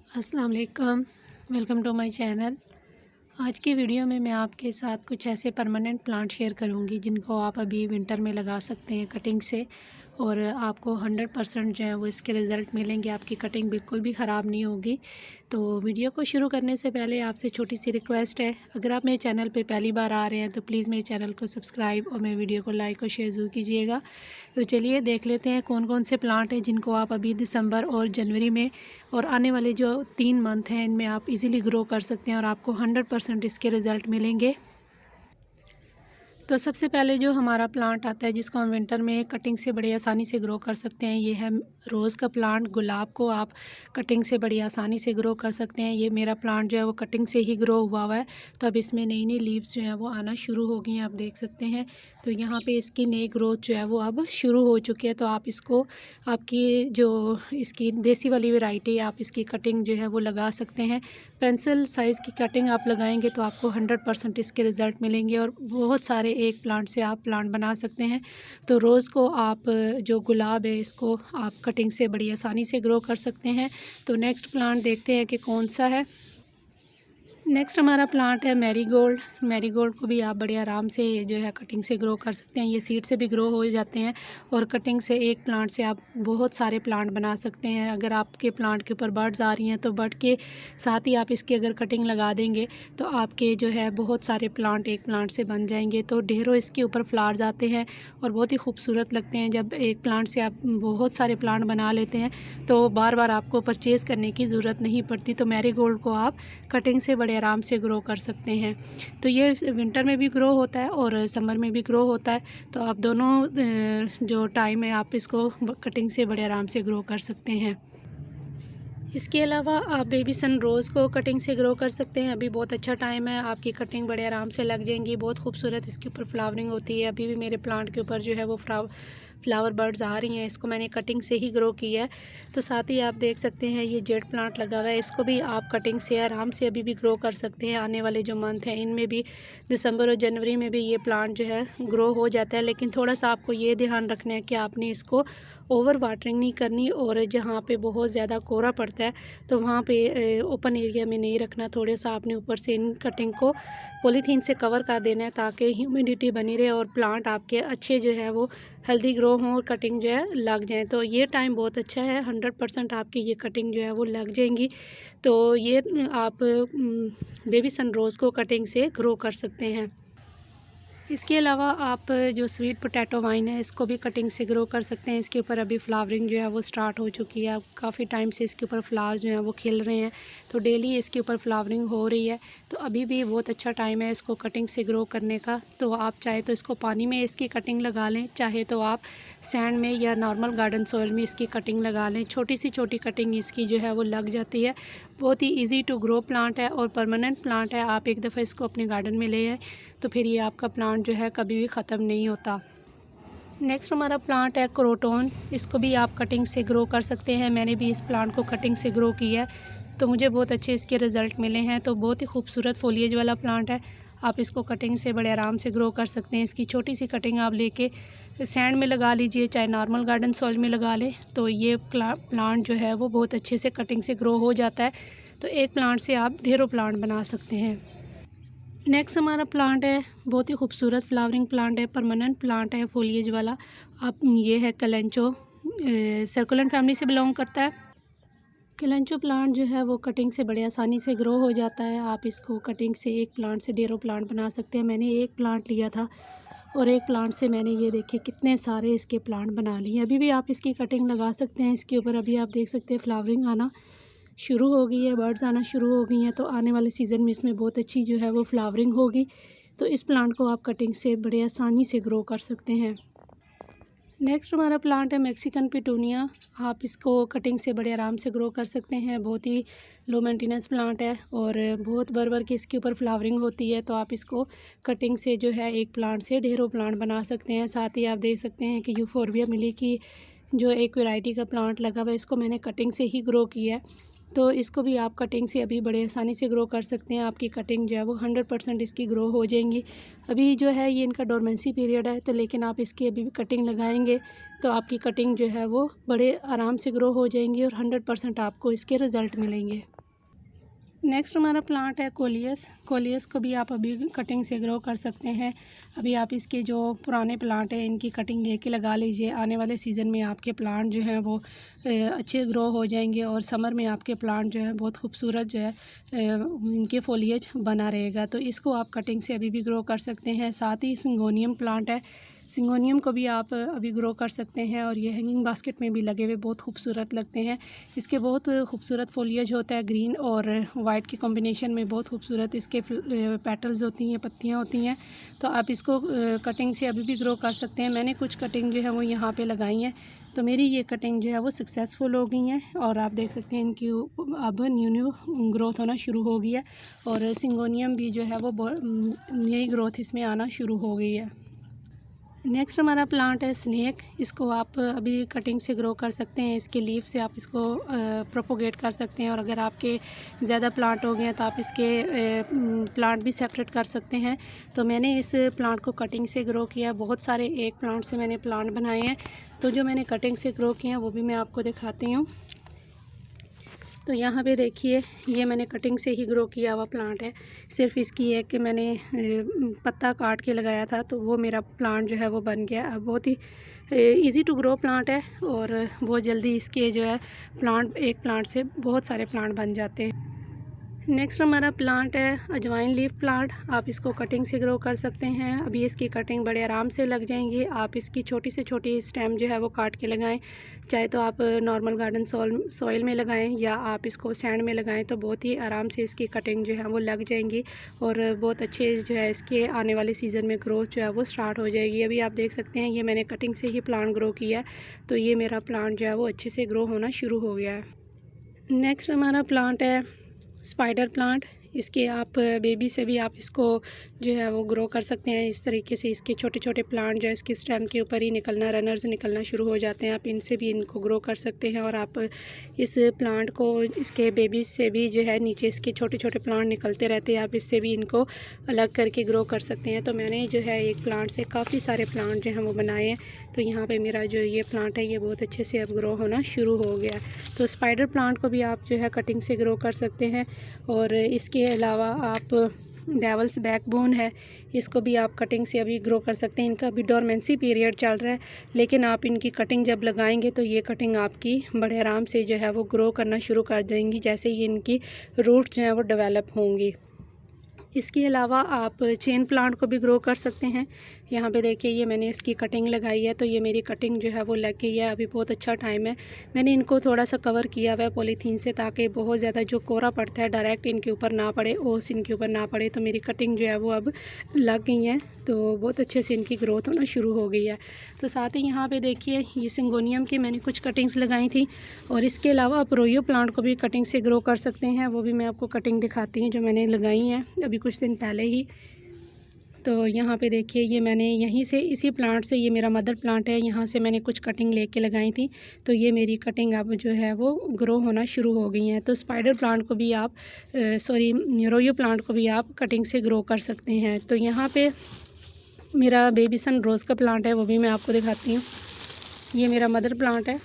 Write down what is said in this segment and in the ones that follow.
अस्सलाम वालेकुम, welcome to my channel. आज की वीडियो में मैं आपके साथ कुछ ऐसे परमानेंट प्लांट शेयर करूंगी जिनको आप अभी विंटर में लगा सकते हैं कटिंग से, और आपको 100% जो है वो इसके रिज़ल्ट मिलेंगे। आपकी कटिंग बिल्कुल भी ख़राब नहीं होगी। तो वीडियो को शुरू करने से पहले आपसे छोटी सी रिक्वेस्ट है, अगर आप मेरे चैनल पे पहली बार आ रहे हैं तो प्लीज़ मेरे चैनल को सब्सक्राइब और मेरे वीडियो को लाइक और शेयर ज़रूर कीजिएगा। तो चलिए देख लेते हैं कौन कौन से प्लांट हैं जिनको आप अभी दिसंबर और जनवरी में और आने वाले जो 3 मंथ हैं इनमें आप इजीली ग्रो कर सकते हैं और आपको 100% इसके रिज़ल्ट मिलेंगे। तो सबसे पहले जो हमारा प्लांट आता है जिसको हम विंटर में कटिंग से बड़ी आसानी से ग्रो कर सकते हैं, ये है रोज़ का प्लांट। गुलाब को आप कटिंग से बड़ी आसानी से ग्रो कर सकते हैं। ये मेरा प्लांट जो है वो कटिंग से ही ग्रो हुआ है। तो अब इसमें नई नई लीव्स जो हैं वो आना शुरू हो गई हैं, आप देख सकते हैं। तो यहाँ पे इसकी नई ग्रोथ जो है वो अब शुरू हो चुकी है। तो आप इसको, आपकी जो इसकी देसी वाली वैरायटी, आप इसकी कटिंग जो है वो लगा सकते हैं। पेंसिल साइज़ की कटिंग आप लगाएंगे तो आपको 100% इसके रिज़ल्ट मिलेंगे और बहुत सारे एक प्लांट से आप प्लांट बना सकते हैं। तो रोज़ को आप, जो गुलाब है, इसको आप कटिंग से बड़ी आसानी से ग्रो कर सकते हैं। तो नेक्स्ट प्लांट देखते हैं कि कौन सा है। नेक्स्ट हमारा प्लांट है मैरीगोल्ड। मैरीगोल्ड को भी आप बड़े आराम से जो है कटिंग से ग्रो कर सकते हैं। ये सीड से भी ग्रो हो जाते हैं और कटिंग से एक प्लांट से आप बहुत सारे प्लांट बना सकते हैं। अगर आपके प्लांट के ऊपर बर्ड्स आ रही हैं तो बर्ड के साथ ही आप इसकी अगर कटिंग लगा देंगे तो आपके जो है बहुत सारे प्लांट एक प्लांट से बन जाएंगे। तो ढेरों इसके ऊपर फ्लावर्स आते हैं और बहुत ही खूबसूरत लगते हैं। जब एक प्लांट से आप बहुत सारे प्लांट बना लेते हैं तो बार बार आपको परचेज़ करने की ज़रूरत नहीं पड़ती। तो मैरीगोल्ड को आप कटिंग से बड़े आराम से ग्रो कर सकते हैं। तो ये विंटर में भी ग्रो होता है और समर में भी ग्रो होता है। तो आप दोनों जो टाइम है आप इसको कटिंग से बड़े आराम से ग्रो कर सकते हैं। इसके अलावा आप बेबी सन रोज़ को कटिंग से ग्रो कर सकते हैं। अभी बहुत अच्छा टाइम है, आपकी कटिंग बड़े आराम से लग जाएंगी। बहुत खूबसूरत इसके ऊपर फ्लावरिंग होती है। अभी भी मेरे प्लांट के ऊपर जो है वो फ्लावर बर्ड्स आ रही हैं। इसको मैंने कटिंग से ही ग्रो किया है। तो साथ ही आप देख सकते हैं ये जेड प्लांट लगा हुआ है, इसको भी आप कटिंग से आराम से अभी भी ग्रो कर सकते हैं। आने वाले जो मंथ हैं इनमें भी, दिसंबर और जनवरी में भी ये प्लांट जो है ग्रो हो जाता है। लेकिन थोड़ा सा आपको ये ध्यान रखना है कि आपने इसको ओवर वाटरिंग नहीं करनी, और जहाँ पे बहुत ज़्यादा कोहरा पड़ता है तो वहाँ पे ओपन एरिया में नहीं रखना। थोड़ा सा आपने ऊपर से इन कटिंग को पॉलीथीन से कवर कर देना है ताकि ह्यूमिडिटी बनी रहे और प्लांट आपके अच्छे जो है वो हेल्दी ग्रो हों और कटिंग जो है लग जाए। तो ये टाइम बहुत अच्छा है, 100% आपकी ये कटिंग जो है वो लग जाएंगी। तो ये आप बेबी सन रोज़ को कटिंग से ग्रो कर सकते हैं। इसके अलावा आप जो स्वीट पोटैटो वाइन है इसको भी कटिंग से ग्रो कर सकते हैं। इसके ऊपर अभी फ्लावरिंग जो है वो स्टार्ट हो चुकी है। अब काफ़ी टाइम से इसके ऊपर फ्लावर्स जो हैं वो खिल रहे हैं, तो डेली इसके ऊपर फ्लावरिंग हो रही है। तो अभी भी बहुत अच्छा टाइम है इसको कटिंग से ग्रो करने का। तो आप चाहे तो इसको पानी में इसकी कटिंग लगा लें, चाहे तो आप सैंड में या नॉर्मल गार्डन सॉइल में इसकी कटिंग लगा लें। छोटी सी छोटी कटिंग इसकी जो है वो लग जाती है। बहुत ही ईजी टू ग्रो प्लांट है और परमानेंट प्लांट है। आप एक दफ़ा इसको अपने गार्डन में ले आए तो फिर ये आपका प्लांट जो है कभी भी ख़त्म नहीं होता। नेक्स्ट हमारा प्लांट है क्रोटोन। इसको भी आप कटिंग से ग्रो कर सकते हैं। मैंने भी इस प्लांट को कटिंग से ग्रो किया है तो मुझे बहुत अच्छे इसके रिज़ल्ट मिले हैं। तो बहुत ही खूबसूरत फोलिएज वाला प्लांट है। आप इसको कटिंग से बड़े आराम से ग्रो कर सकते हैं। इसकी छोटी सी कटिंग आप लेके सैंड में लगा लीजिए, चाहे नॉर्मल गार्डन सॉइल में लगा लें, तो ये प्लांट जो है वो बहुत अच्छे से कटिंग से ग्रो हो जाता है। तो एक प्लांट से आप ढेरों प्लांट बना सकते हैं। नेक्स्ट हमारा प्लांट है, बहुत ही खूबसूरत फ्लावरिंग प्लांट है, परमानेंट प्लांट है फोलिएज वाला। आप, ये है कलेंचो, सर्कुलेंट फैमिली से बिलोंग करता है। कलेंचो प्लांट जो है वो कटिंग से बड़े आसानी से ग्रो हो जाता है। आप इसको कटिंग से एक प्लांट से ढेरों प्लांट बना सकते हैं। मैंने एक प्लांट लिया था और एक प्लांट से मैंने ये देखिए कितने सारे इसके प्लांट बना लिए। अभी भी आप इसकी कटिंग लगा सकते हैं। इसके ऊपर अभी आप देख सकते हैं फ्लावरिंग आना शुरू हो गई है, बर्ड्स आना शुरू हो गई हैं। तो आने वाले सीज़न में इसमें बहुत अच्छी जो है वो फ्लावरिंग होगी। तो इस प्लांट को आप कटिंग से बड़े आसानी से ग्रो कर सकते हैं। नेक्स्ट हमारा प्लांट है मैक्सिकन पिटूनिया। आप इसको कटिंग से बड़े आराम से ग्रो कर सकते हैं। बहुत ही लो मेंटेनेंस प्लांट है और बहुत भर के इसके ऊपर फ्लावरिंग होती है। तो आप इसको कटिंग से जो है एक प्लांट से ढेरों प्लांट बना सकते हैं। साथ ही आप देख सकते हैं कि यूफोरबिया मिली की जो एक वैरायटी का प्लांट लगा हुआ है, इसको मैंने कटिंग से ही ग्रो किया है। तो इसको भी आप कटिंग से अभी बड़े आसानी से ग्रो कर सकते हैं। आपकी कटिंग जो है वो 100% इसकी ग्रो हो जाएंगी। अभी जो है ये इनका डोरमेंसी पीरियड है, तो लेकिन आप इसकी अभी भी कटिंग लगाएंगे तो आपकी कटिंग जो है वो बड़े आराम से ग्रो हो जाएंगी और 100% आपको इसके रिज़ल्ट मिलेंगे। नेक्स्ट हमारा प्लांट है कोलियस। कोलियस को भी आप अभी कटिंग से ग्रो कर सकते हैं। अभी आप इसके जो पुराने प्लांट हैं इनकी कटिंग लेके लगा लीजिए। आने वाले सीज़न में आपके प्लांट जो हैं वो अच्छे ग्रो हो जाएंगे और समर में आपके प्लांट जो है बहुत खूबसूरत जो है इनके फोलिएज बना रहेगा। तो इसको आप कटिंग से अभी भी ग्रो कर सकते हैं। साथ ही सिंगोनियम प्लांट है, सिंगोनियम को भी आप अभी ग्रो कर सकते हैं और ये हैंगिंग बास्केट में भी लगे हुए बहुत खूबसूरत लगते हैं। इसके बहुत खूबसूरत फोलिएज होता है, ग्रीन और वाइट के कॉम्बिनेशन में बहुत खूबसूरत इसके पेटल्स होती हैं, पत्तियां होती हैं। तो आप इसको कटिंग से अभी भी ग्रो कर सकते हैं। मैंने कुछ कटिंग जो है वो यहाँ पे लगाई हैं, तो मेरी ये कटिंग जो है वो सक्सेसफुल हो गई हैं और आप देख सकते हैं इनकी अब न्यू ग्रोथ होना शुरू हो गई है और सिंगोनियम भी जो है वो नई ग्रोथ इसमें आना शुरू हो गई है। नेक्स्ट हमारा प्लांट है स्नेक। इसको आप अभी कटिंग से ग्रो कर सकते हैं। इसके लीफ से आप इसको प्रोपोगेट कर सकते हैं और अगर आपके ज़्यादा प्लांट हो गए हैं तो आप इसके प्लांट भी सेपरेट कर सकते हैं। तो मैंने इस प्लांट को कटिंग से ग्रो किया। बहुत सारे एक प्लांट से मैंने प्लांट बनाए हैं, तो जो मैंने कटिंग से ग्रो किए हैं वो भी मैं आपको दिखाती हूँ। तो यहाँ पे देखिए, ये मैंने कटिंग से ही ग्रो किया हुआ प्लांट है। सिर्फ इसकी है कि मैंने पत्ता काट के लगाया था तो वो मेरा प्लांट जो है वो बन गया। अब बहुत ही इजी टू ग्रो प्लांट है और बहुत जल्दी इसके जो है प्लांट, एक प्लांट से बहुत सारे प्लांट बन जाते हैं। नेक्स्ट हमारा प्लांट है अजवाइन लीफ प्लांट। आप इसको कटिंग से ग्रो कर सकते हैं। अभी इसकी कटिंग बड़े आराम से लग जाएंगी। आप इसकी छोटी से छोटी स्टेम जो है वो काट के लगाएं, चाहे तो आप नॉर्मल गार्डन सॉइल में लगाएं या आप इसको सैंड में लगाएं, तो बहुत ही आराम से इसकी कटिंग जो है वो लग जाएंगी और बहुत अच्छे जो है इसके आने वाले सीज़न में ग्रोथ जो है वो स्टार्ट हो जाएगी। अभी आप देख सकते हैं ये मैंने कटिंग से ही प्लांट ग्रो किया है, तो ये मेरा प्लांट जो है वो अच्छे से ग्रो होना शुरू हो गया है। नेक्स्ट हमारा प्लांट है स्पाइडर प्लांट। इसके आप बेबी से भी आप इसको जो है वो ग्रो कर सकते हैं। इस तरीके से इसके छोटे छोटे प्लांट जो है इसके स्टेम के ऊपर ही निकलना, रनर्स निकलना शुरू हो जाते हैं। आप इनसे भी इनको ग्रो कर सकते हैं और आप इस प्लांट को इसके बेबी से भी जो है नीचे इसके छोटे छोटे प्लांट निकलते रहते हैं, आप इससे भी इनको अलग करके ग्रो कर सकते हैं। तो मैंने जो है एक प्लांट से काफ़ी सारे प्लांट जो हैं वो बनाए हैं। तो यहाँ पर मेरा जो ये प्लांट है ये बहुत अच्छे से अब ग्रो होना शुरू हो गया। तो स्पाइडर प्लांट को भी आप जो है कटिंग से ग्रो कर सकते हैं। और इसके अलावा आप डेवल्स बैकबोन है, इसको भी आप कटिंग से अभी ग्रो कर सकते हैं। इनका अभी डोरमेंसी पीरियड चल रहा है, लेकिन आप इनकी कटिंग जब लगाएंगे तो ये कटिंग आपकी बड़े आराम से जो है वो ग्रो करना शुरू कर देंगी जैसे ही इनकी रूट्स जो है वो डेवलप होंगी। इसके अलावा आप चेन प्लांट को भी ग्रो कर सकते हैं। यहाँ पे देखिए ये मैंने इसकी कटिंग लगाई है, तो ये मेरी कटिंग जो है वो लग गई है। अभी बहुत अच्छा टाइम है। मैंने इनको थोड़ा सा कवर किया हुआ है पॉलीथीन से, ताकि बहुत ज़्यादा जो कोहरा पड़ता है डायरेक्ट इनके ऊपर ना पड़े, ओस इनके ऊपर ना पड़े। तो मेरी कटिंग जो है वो अब लग गई है, तो बहुत अच्छे से इनकी ग्रोथ होना शुरू हो गई है। तो साथ ही यहाँ पर देखिए ये सिंगोनियम की मैंने कुछ कटिंग्स लगाई थी और इसके अलावा आप रोयो प्लांट को भी कटिंग से ग्रो कर सकते हैं। वो भी मैं आपको कटिंग दिखाती हूँ जो मैंने लगाई हैं अभी कुछ दिन पहले ही। तो यहाँ पे देखिए ये मैंने यहीं से, इसी प्लांट से, ये मेरा मदर प्लांट है, यहाँ से मैंने कुछ कटिंग लेके लगाई थी। तो ये मेरी कटिंग अब जो है वो ग्रो होना शुरू हो गई हैं। तो स्पाइडर प्लांट को भी आप रोयो प्लांट को भी आप कटिंग से ग्रो कर सकते हैं। तो यहाँ पे मेरा बेबी सन रोज़ का प्लांट है, वो भी मैं आपको दिखाती हूँ। ये मेरा मदर प्लांट है,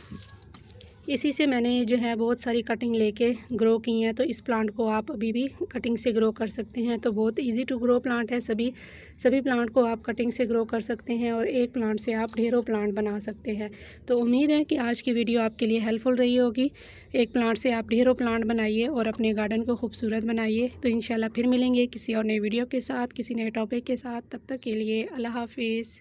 इसी से मैंने जो है बहुत सारी कटिंग लेके ग्रो की हैं। तो इस प्लांट को आप अभी भी कटिंग से ग्रो कर सकते हैं। तो बहुत इजी टू ग्रो प्लांट है। सभी प्लांट को आप कटिंग से ग्रो कर सकते हैं और एक प्लांट से आप ढेरों प्लांट बना सकते हैं। तो उम्मीद है कि आज की वीडियो आपके लिए हेल्पफुल रही होगी। एक प्लांट से आप ढेरों प्लांट बनाइए और अपने गार्डन को खूबसूरत बनाइए। तो इंशाल्लाह फिर मिलेंगे किसी और नई वीडियो के साथ, किसी नए टॉपिक के साथ। तब तक के लिए अल्लाह हाफिज़।